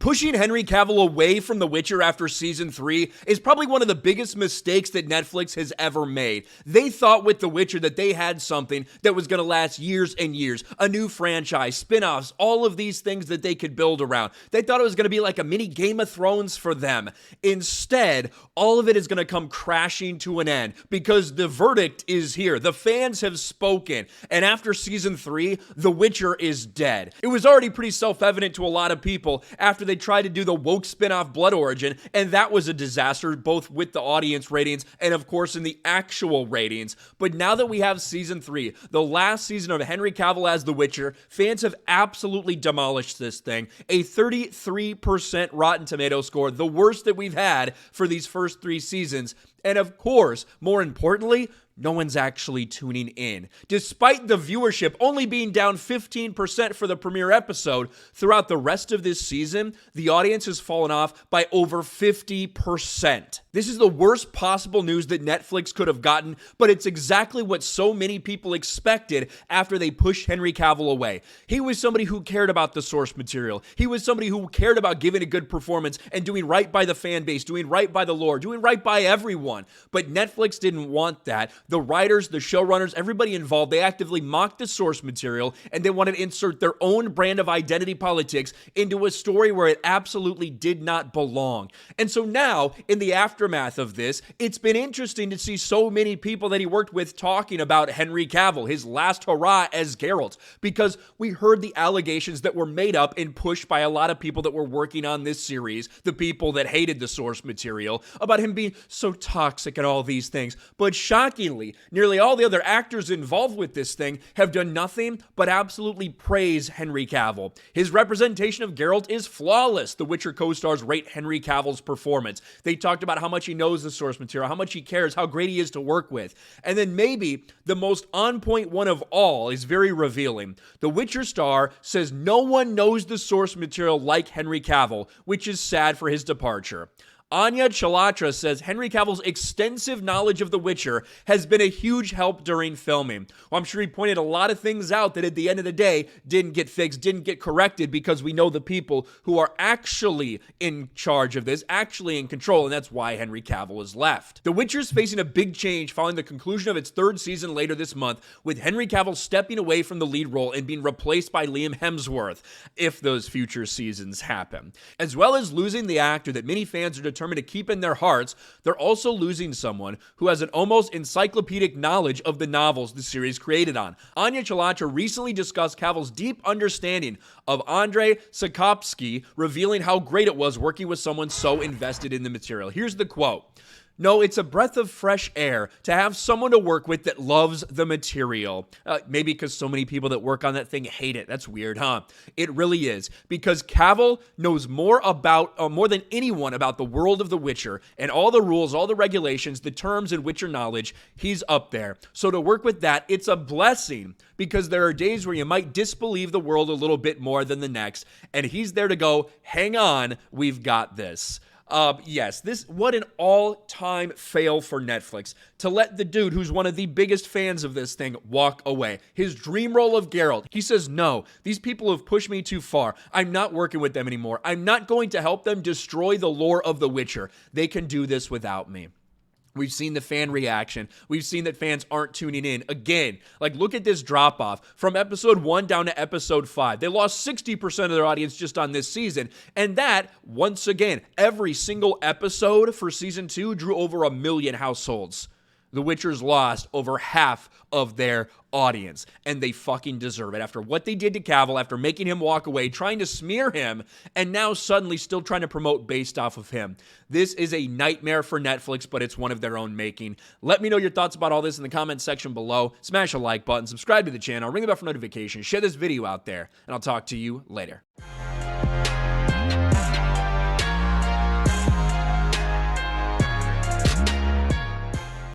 Pushing Henry Cavill away from The Witcher after season 3 is probably one of the biggest mistakes that Netflix has ever made. They thought with The Witcher that they had something that was going to last years and years, a new franchise, spin-offs, all of these things that they could build around. They thought it was going to be like a mini Game of Thrones for them. Instead, all of it is going to come crashing to an end because the verdict is here. The fans have spoken, and after season 3, The Witcher is dead. It was already pretty self-evident to a lot of people after they tried to do the woke spin-off Blood Origin, and that was a disaster, both with the audience ratings and, of course, in the actual ratings. But now that we have season 3, the last season of Henry Cavill as The Witcher, fans have absolutely demolished this thing. A 33% Rotten Tomato score, the worst that we've had for these first 3 seasons. And of course, more importantly, no one's actually tuning in. Despite the viewership only being down 15% for the premiere episode, throughout the rest of this season, the audience has fallen off by over 50%. This is the worst possible news that Netflix could have gotten, but it's exactly what so many people expected after they pushed Henry Cavill away. He was somebody who cared about the source material. He was somebody who cared about giving a good performance and doing right by the fan base, doing right by the lore, doing right by everyone. But Netflix didn't want that. The writers, the showrunners, everybody involved, they actively mocked the source material, and they wanted to insert their own brand of identity politics into a story where it absolutely did not belong. And so now, in the aftermath of this, it's been interesting to see so many people that he worked with talking about Henry Cavill, his last hurrah as Geralt, because we heard the allegations that were made up and pushed by a lot of people that were working on this series, the people that hated the source material, about him being so toxic and all these things. But shockingly, nearly all the other actors involved with this thing have done nothing but absolutely praise Henry Cavill. His representation of Geralt is flawless. The Witcher co-stars rate Henry Cavill's performance. They talked about how much he knows the source material, how much he cares, how great he is to work with. And then maybe the most on-point one of all is very revealing. The Witcher star says no one knows the source material like Henry Cavill, which is sad for his departure. Anya Chalatra says Henry Cavill's extensive knowledge of The Witcher has been a huge help during filming. Well, I'm sure he pointed a lot of things out that at the end of the day didn't get fixed, didn't get corrected, because we know the people who are actually in charge of this, actually in control, and that's why Henry Cavill is left. The Witcher is facing a big change following the conclusion of its 3rd season later this month, with Henry Cavill stepping away from the lead role and being replaced by Liam Hemsworth, if those future seasons happen. As well as losing the actor that many fans are determined to keep in their hearts, they're also losing someone who has an almost encyclopedic knowledge of the novels the series created on. Anya Chalatra recently discussed Cavill's deep understanding of Andrei Sapkowski, revealing how great it was working with someone so invested in the material. Here's the quote. No, it's a breath of fresh air to have someone to work with that loves the material. Maybe because so many people that work on that thing hate it. That's weird, huh? It really is. Because Cavill knows more than anyone about the world of The Witcher and all the rules, all the regulations, the terms and Witcher knowledge. He's up there. So to work with that, it's a blessing, because there are days where you might disbelieve the world a little bit more than the next. And he's there to go, hang on, we've got this. Yes, what an all-time fail for Netflix to let the dude who's one of the biggest fans of this thing walk away. His dream role of Geralt. He says, no, these people have pushed me too far. I'm not working with them anymore. I'm not going to help them destroy the lore of The Witcher. They can do this without me. We've seen the fan reaction. We've seen that fans aren't tuning in. Again, look at this drop-off. From episode 1 down to episode 5. They lost 60% of their audience just on this season. And that, once again, every single episode for season 2 drew over 1 million households. The Witcher's lost over half of their audience, and they fucking deserve it. After what they did to Cavill, after making him walk away, trying to smear him, and now suddenly still trying to promote based off of him. This is a nightmare for Netflix, but it's one of their own making. Let me know your thoughts about all this in the comments section below. Smash a like button, subscribe to the channel, ring the bell for notifications, share this video out there, and I'll talk to you later.